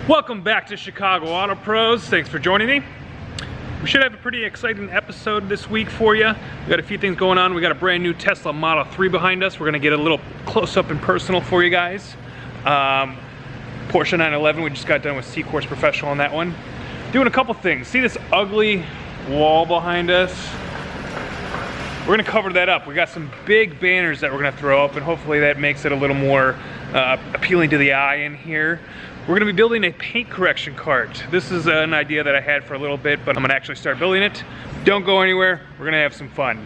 Welcome back to Chicago Auto Pros. Thanks for joining me. We should have a pretty exciting episode this week for you. We got a few things going on. We got a brand new Tesla Model 3 behind us. We're gonna get a little close up and personal for you guys. Porsche 911, we just got done with C-Course Professional on that one. Doing a couple things. See this ugly wall behind us? We're gonna cover that up. We got some big banners that we're gonna throw up, and hopefully that makes it a little more appealing to the eye in here. We're gonna be building a paint correction cart. This is an idea that I had for a little bit, but I'm gonna actually start building it. Don't go anywhere, we're gonna have some fun.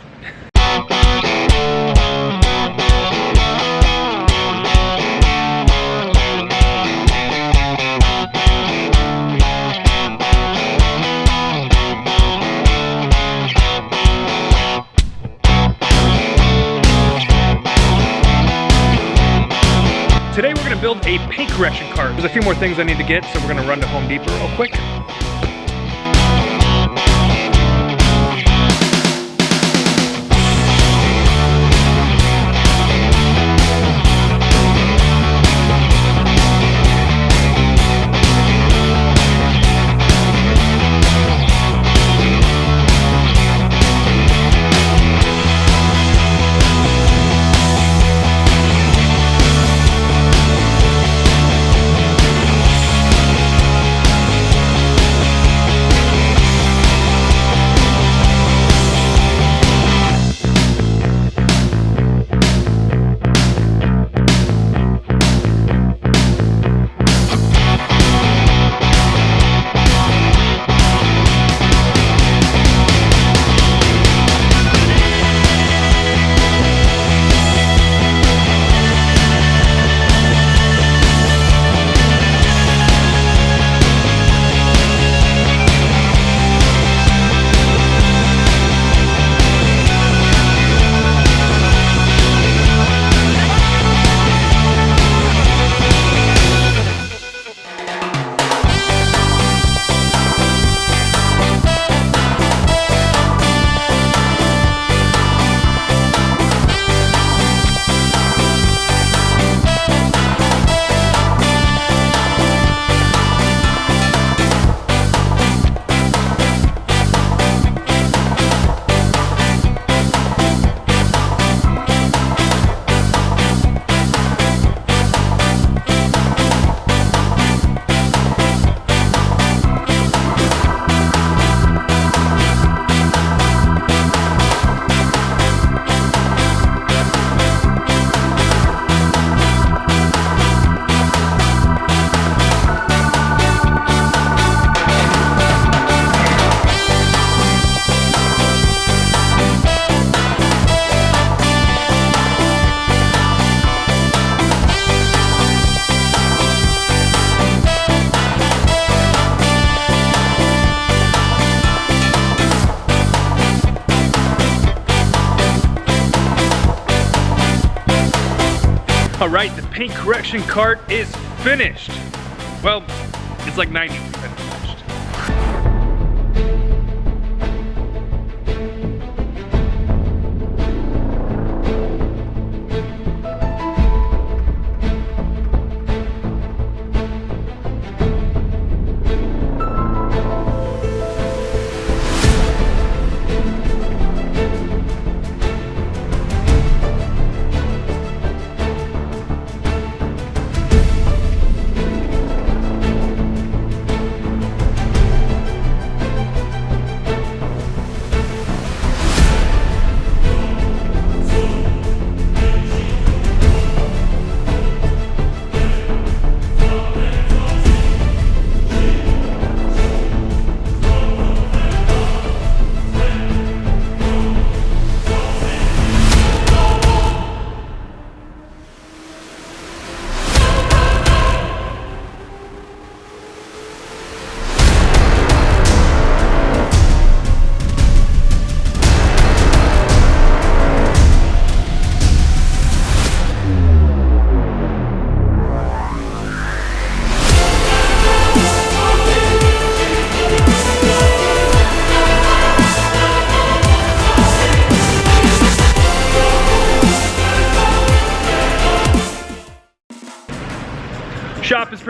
Today we're going to build a paint correction cart. There's a few more things I need to get, so we're going to run to Home Depot real quick. All right, the paint correction cart is finished. Well, it's like 90% finished.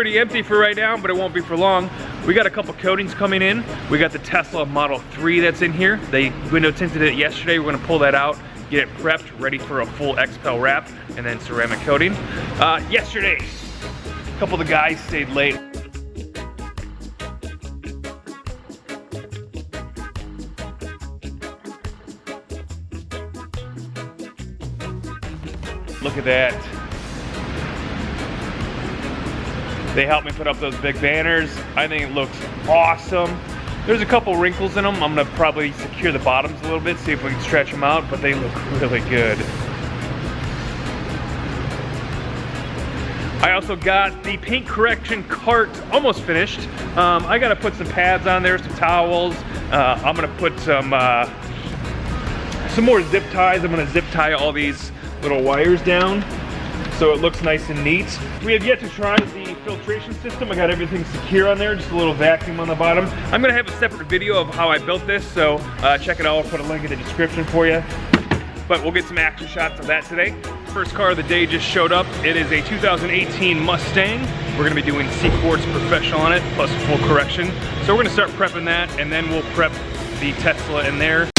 pretty empty for right now, but it won't be for long. We got a couple coatings coming in. We got the Tesla Model 3 that's in here. They window tinted it yesterday. We're gonna pull that out, get it prepped, ready for a full XPEL wrap, and then ceramic coating. Yesterday, a couple of the guys stayed late. Look at that. They helped me put up those big banners. I think it looks awesome. There's a couple wrinkles in them. I'm gonna probably secure the bottoms a little bit, see if we can stretch them out, but they look really good. I also got the paint correction cart almost finished. I gotta put some pads on there, some towels. I'm gonna put some more zip ties. I'm gonna zip tie all these little wires down so it looks nice and neat. We have yet to try the filtration system. I got everything secure on there, just a little vacuum on the bottom. I'm gonna have a separate video of how I built this, so check it out. I'll put a link in the description for you. But we'll get some action shots of that today. First car of the day just showed up. It is a 2018 Mustang. We're gonna be doing C-Quartz Professional on it, plus full correction. So we're gonna start prepping that, and then we'll prep the Tesla in there.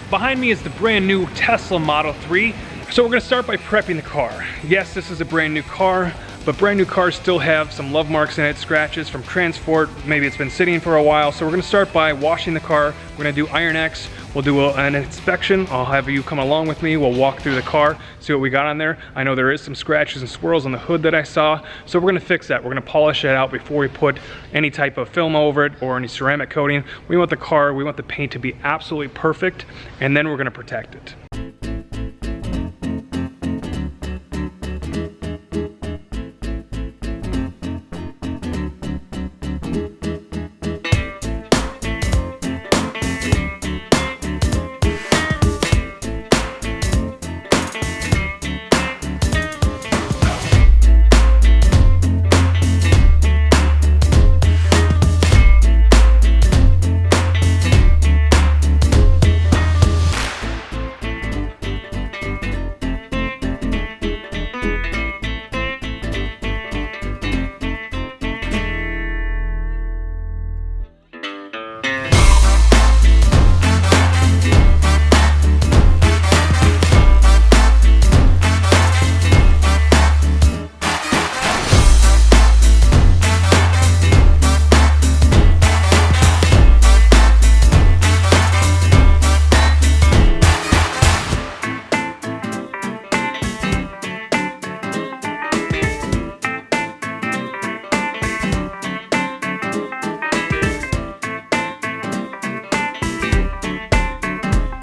Behind me is the brand new Tesla Model 3. So we're gonna start by prepping the car. Yes, this is a brand new car, but brand new cars still have some love marks in it, scratches from transport. Maybe it's been sitting for a while. So we're gonna start by washing the car. We're gonna do Iron X. We'll do an inspection. I'll have you come along with me. We'll walk through the car, see what we got on there. I know there is some scratches and swirls on the hood that I saw. So we're gonna fix that. We're gonna polish it out before we put any type of film over it or any ceramic coating. We want the paint to be absolutely perfect, and then we're gonna protect it.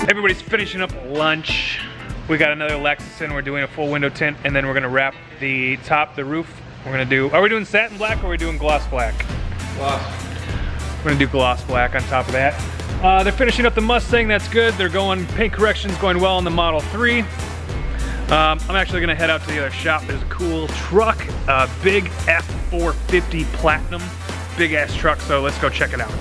Everybody's finishing up lunch. We got another Lexus in. We're doing a full window tint, and then we're gonna wrap the top, the roof. We're gonna do, are we doing satin black or are we doing gloss black? Gloss. We're gonna do gloss black on top of that. They're finishing up the Mustang, that's good. They're going, paint correction's going well on the Model 3. I'm actually gonna head out to the other shop. There's a cool truck, a big F450 Platinum, big ass truck, so let's go check it out.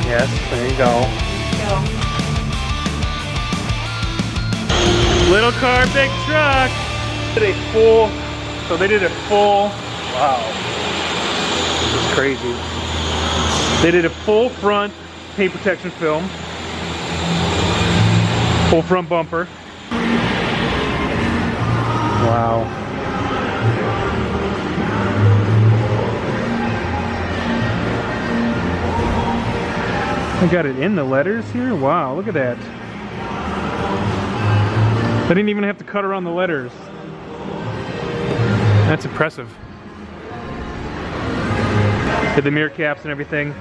Yes, there you go. Little car, big truck. So they did a full, wow, this is crazy. They did a full front paint protection film, full front bumper. Wow. I got it in the letters here? Wow, look at that. I didn't even have to cut around the letters. That's impressive. Did the mirror caps and everything.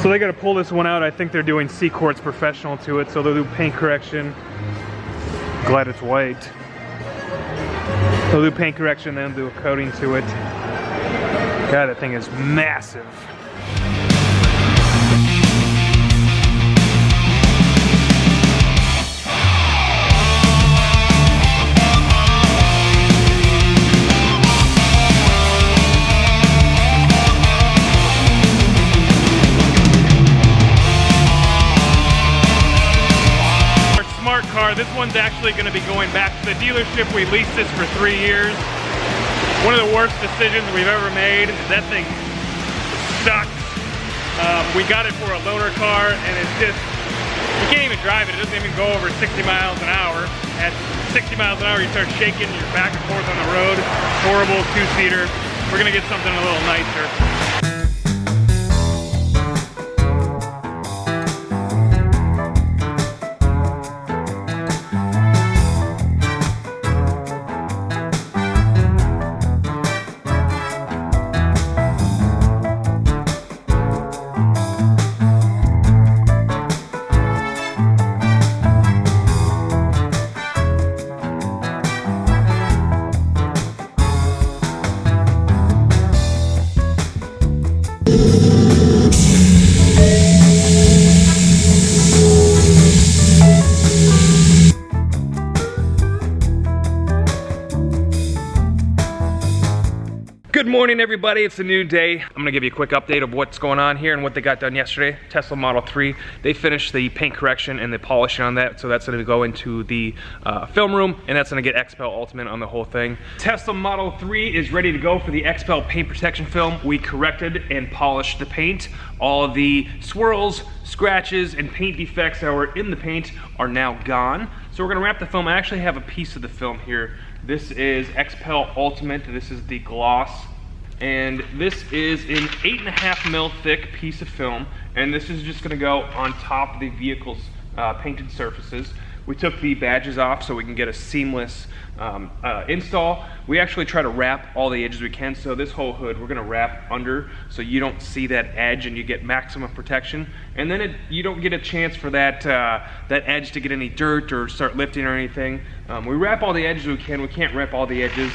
So they got to pull this one out. I think they're doing C-Quartz Professional to it, so they'll do paint correction. Glad it's white. They'll do paint correction, then do a coating to it. God, that thing is massive. This one's actually going to be going back to the dealership. We leased this for 3 years. One of the worst decisions we've ever made. That thing sucks. We got it for a loaner car, and it's just, you can't even drive it. It doesn't even go over 60 miles an hour. At 60 miles an hour, you start shaking, you're back and forth on the road. Horrible two-seater. We're going to get something a little nicer. Good morning, everybody. It's a new day. I'm gonna give you a quick update of what's going on here and what they got done yesterday. Tesla Model 3, they finished the paint correction and the polishing on that, so that's gonna go into the film room, and that's gonna get XPEL Ultimate on the whole thing. Tesla Model 3 is ready to go for the XPEL paint protection film. We corrected and polished the paint. All of the swirls, scratches, and paint defects that were in the paint are now gone. So we're gonna wrap the film. I actually have a piece of the film here. This is XPEL Ultimate. This is the gloss. And this is an 8.5 mil thick piece of film, and this is just going to go on top of the vehicle's painted surfaces. We took the badges off so we can get a seamless install. We actually try to wrap all the edges we can, so this whole hood we're going to wrap under so you don't see that edge and you get maximum protection. And then you don't get a chance for that edge to get any dirt or start lifting or anything. We wrap all the edges we can. We can't wrap all the edges.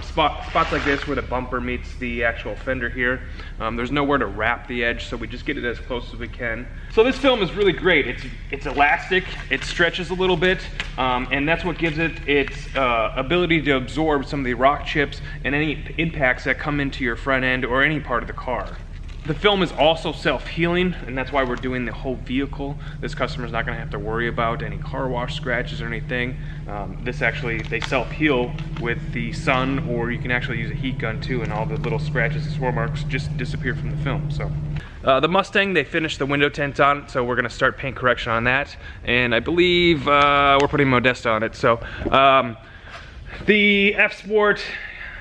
Spots like this where the bumper meets the actual fender here, there's nowhere to wrap the edge, so we just get it as close as we can. So this film is really great. It's elastic, it stretches a little bit, and that's what gives it its ability to absorb some of the rock chips and any impacts that come into your front end or any part of the car. The film is also self-healing, and that's why we're doing the whole vehicle. This customer's not going to have to worry about any car wash scratches or anything. This actually, they self-heal with the sun, or you can actually use a heat gun too, and all the little scratches and swirl marks just disappear from the film. So the Mustang, they finished the window tint on, so we're going to start paint correction on that, and I believe we're putting Modesta on it. So the F-Sport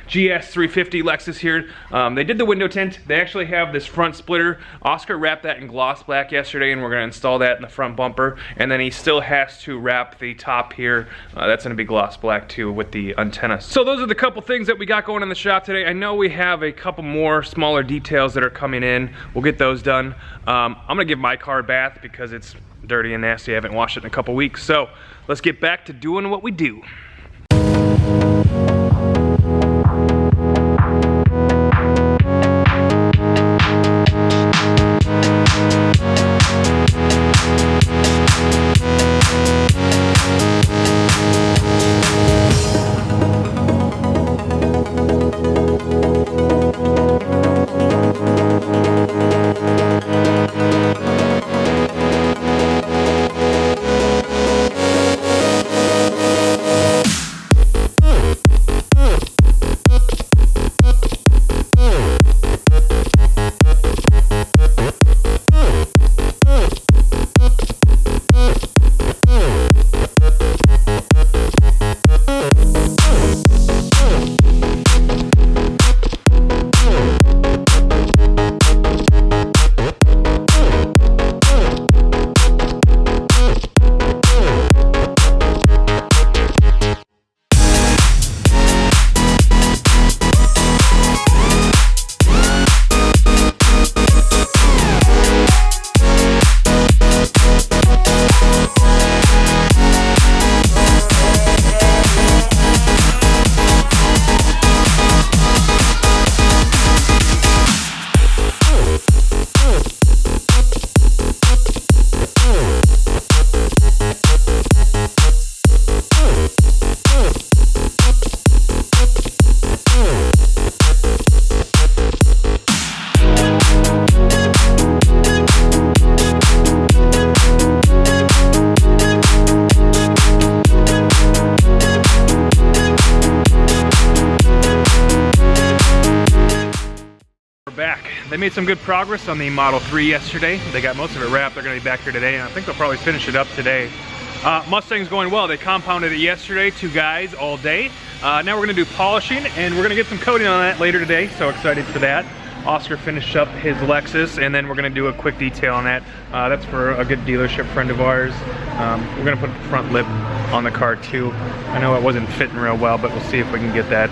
GS 350 Lexus here, they did the window tint. They actually have this front splitter. Oscar wrapped that in gloss black yesterday, and we're going to install that in the front bumper, and then he still has to wrap the top here. That's going to be gloss black too with the antenna. So those are the couple things that we got going in the shop today. I know we have a couple more smaller details that are coming in. We'll get those done. I'm going to give my car a bath because it's dirty and nasty. I haven't washed it in a couple weeks. So let's get back to doing what we do. they made some good progress on the Model 3 yesterday. They got most of it wrapped. They're gonna be back here today, and I think they'll probably finish it up today. Mustang's going well. They compounded it yesterday, 2 guys all day. Now we're gonna do polishing, and we're gonna get some coating on that later today, so excited for that. Oscar finished up his Lexus, and then we're gonna do a quick detail on that. That's for a good dealership friend of ours. We're gonna put the front lip on the car too. I know it wasn't fitting real well, but we'll see if we can get that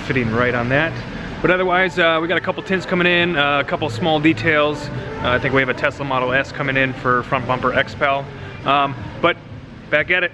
fitting right on that. But otherwise, we got a couple tints coming in, a couple small details. I think we have a Tesla Model S coming in for front bumper XPEL. But back at it.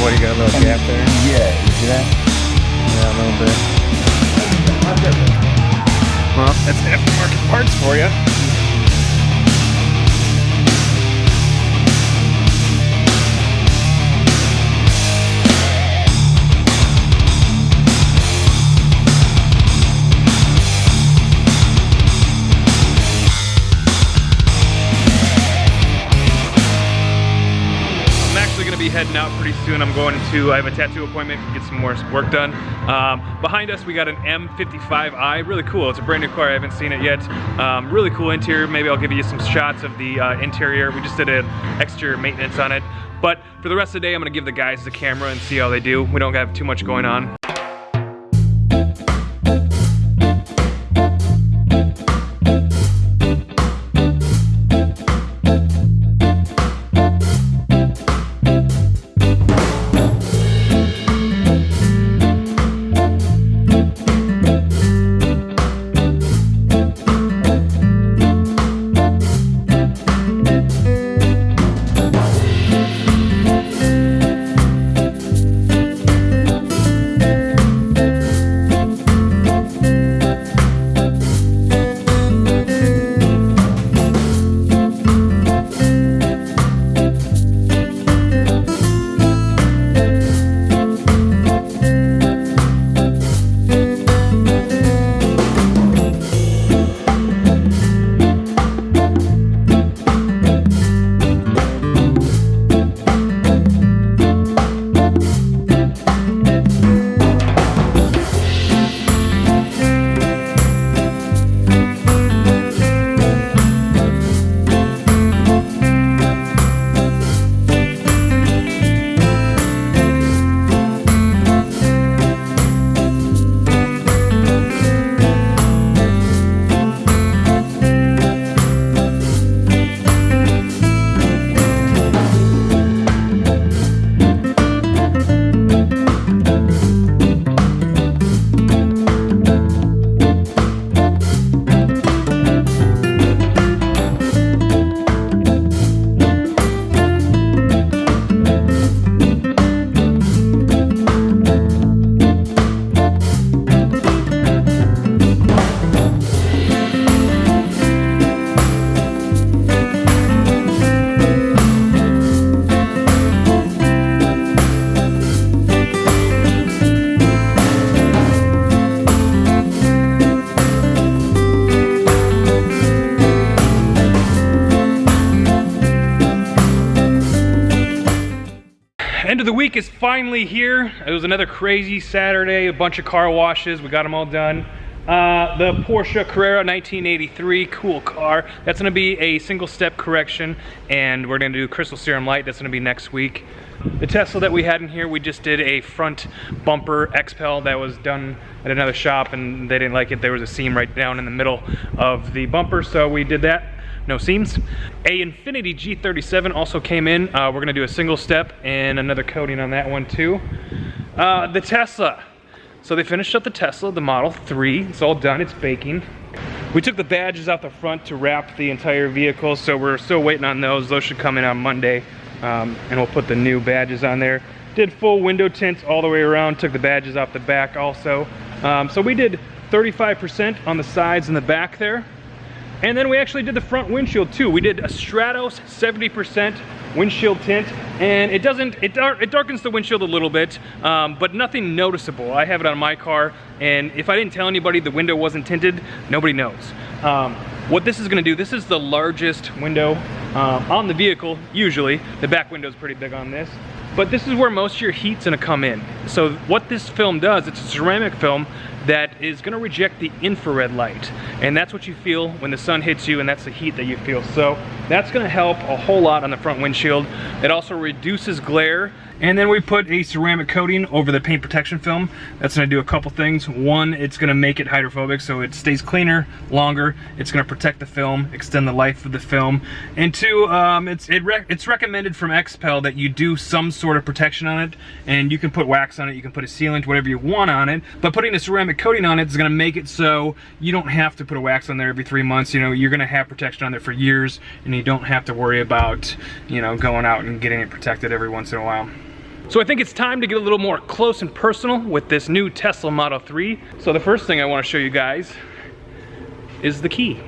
What, you got a little gap there? Yeah, you see that? Yeah, a little bit. Well, that's aftermarket parts for you. Heading out pretty soon. I have a tattoo appointment, get some more work done. Behind us we got an M55i, really cool. It's a brand new car, I haven't seen it yet. Really cool interior. Maybe I'll give you some shots of the interior. We just did an exterior maintenance on it. But for the rest of the day, I'm gonna give the guys the camera and see how they do. We don't have too much going on. End of the week is finally here. It was another crazy Saturday, a bunch of car washes. We got them all done. The Porsche Carrera 1983, cool car. That's gonna be a single step correction, and we're gonna do crystal serum light. That's gonna be next week. The Tesla that we had in here, we just did a front bumper XPEL that was done at another shop, and they didn't like it. There was a seam right down in the middle of the bumper, so we did that. No seams. A Infiniti G37 also came in. We're gonna do a single step and another coating on that one too. The Tesla. So they finished up the Tesla, the Model 3. It's all done, it's baking. We took the badges out the front to wrap the entire vehicle, so we're still waiting on those. Those should come in on Monday, and we'll put the new badges on there. Did full window tints all the way around, took the badges off the back also. So we did 35% on the sides and the back there. And then we actually did the front windshield too. We did a Stratos 70% windshield tint, and it darkens the windshield a little bit, but nothing noticeable. I have it on my car, and if I didn't tell anybody the window wasn't tinted, nobody knows. What this is gonna do, this is the largest window on the vehicle, usually. The back window is pretty big on this. But this is where most of your heat's gonna come in. So what this film does, it's a ceramic film that is gonna reject the infrared light. And that's what you feel when the sun hits you, and that's the heat that you feel. So that's gonna help a whole lot on the front windshield. It also reduces glare. And then we put a ceramic coating over the paint protection film. That's gonna do a couple things. One, it's gonna make it hydrophobic so it stays cleaner longer. It's gonna protect the film, extend the life of the film. And two, it's recommended from XPEL that you do some sort of protection on it, and you can put wax on it, you can put a sealant, whatever you want on it, but putting a ceramic coating on it is gonna make it so you don't have to put a wax on there every 3 months. You know, you're gonna have protection on there for years, and you don't have to worry about, you know, going out and getting it protected every once in a while. So I think it's time to get a little more close and personal with this new Tesla Model 3. So the first thing I want to show you guys is the key.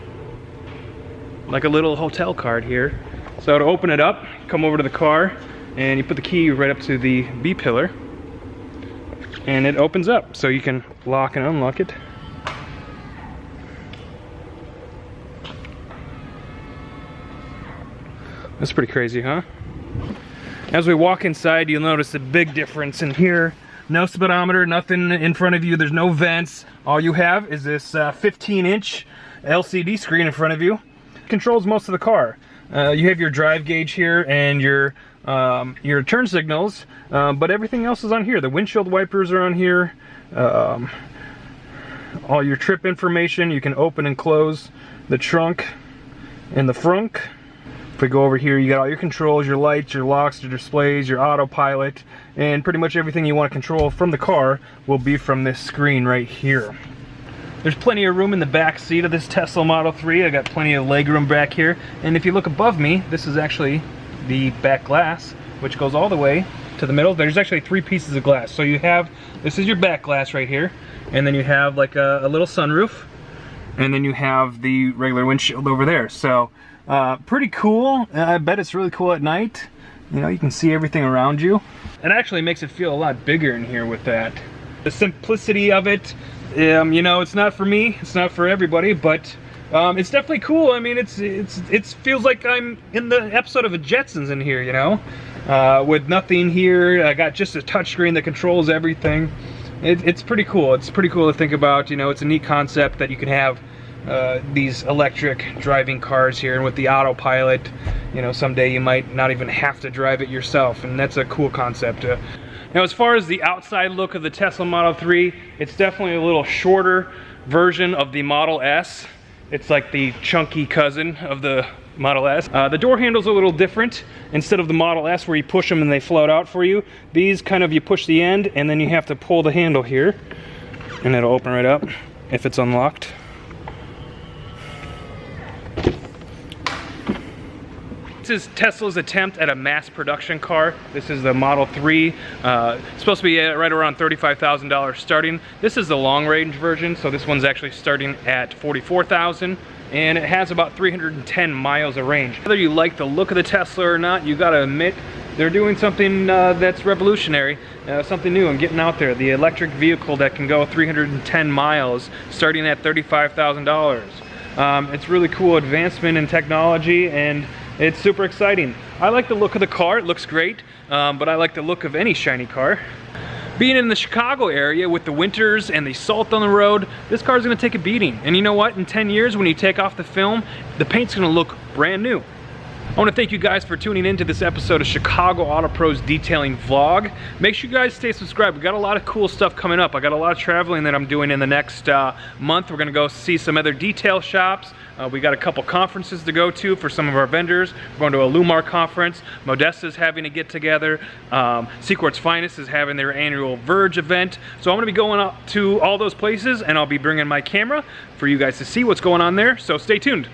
Like a little hotel card here. So to open it up, come over to the car, and you put the key right up to the B-pillar, and it opens up. So you can lock and unlock it. That's pretty crazy, huh? As we walk inside, you'll notice a big difference in here. No speedometer, nothing in front of you, there's no vents. All you have is this 15-inch LCD screen in front of you. It controls most of the car. You have your drive gauge here and your turn signals, but everything else is on here. The windshield wipers are on here. All your trip information, you can open and close the trunk and the frunk. If we go over here, you got all your controls, your lights, your locks, your displays, your autopilot, and pretty much everything you want to control from the car will be from this screen right here. There's plenty of room in the back seat of this Tesla Model 3. I got plenty of leg room back here. And if you look above me, this is actually the back glass, which goes all the way to the middle. There's actually 3 pieces of glass. So you have, this is your back glass right here, and then you have like a little sunroof, and then you have the regular windshield over there. So pretty cool. I bet it's really cool at night. You know, you can see everything around you. It actually makes it feel a lot bigger in here with that. The simplicity of it, you know, it's not for me, it's not for everybody, but it's definitely cool. I mean, it feels like I'm in the episode of the Jetsons in here, you know, with nothing here. I got just a touchscreen that controls everything. It's pretty cool. It's pretty cool to think about. You know, it's a neat concept that you can have these electric driving cars here, and with the autopilot, you know, someday you might not even have to drive it yourself, and that's a cool concept. Now, as far as the outside look of the Tesla Model 3, it's definitely a little shorter version of the Model S. It's like the chunky cousin of the Model S. The door handle's a little different. Instead of the Model S where you push them and they float out for you, these kind of, you push the end and then you have to pull the handle here, and it'll open right up if it's unlocked. This is Tesla's attempt at a mass production car. This is the Model 3. It's supposed to be right around $35,000 starting. This is the long range version, so this one's actually starting at $44,000, and it has about 310 miles of range. Whether you like the look of the Tesla or not, you gotta admit they're doing something that's revolutionary, something new and getting out there. The electric vehicle that can go 310 miles starting at $35,000. It's really cool advancement in technology, and it's super exciting. I like the look of the car, it looks great, but I like the look of any shiny car. Being in the Chicago area with the winters and the salt on the road, this car's gonna take a beating. And you know what? In 10 years, when you take off the film, the paint's gonna look brand new. I want to thank you guys for tuning in to this episode of Chicago Auto Pros Detailing Vlog. Make sure you guys stay subscribed. We got a lot of cool stuff coming up. I got a lot of traveling that I'm doing in the next month. We're going to go see some other detail shops. We got a couple conferences to go to for some of our vendors. We're going to a Lumar conference. Modesta's having a get together. Seacort's Finest is having their annual Verge event. So I'm going to be going up to all those places, and I'll be bringing my camera for you guys to see what's going on there. So stay tuned.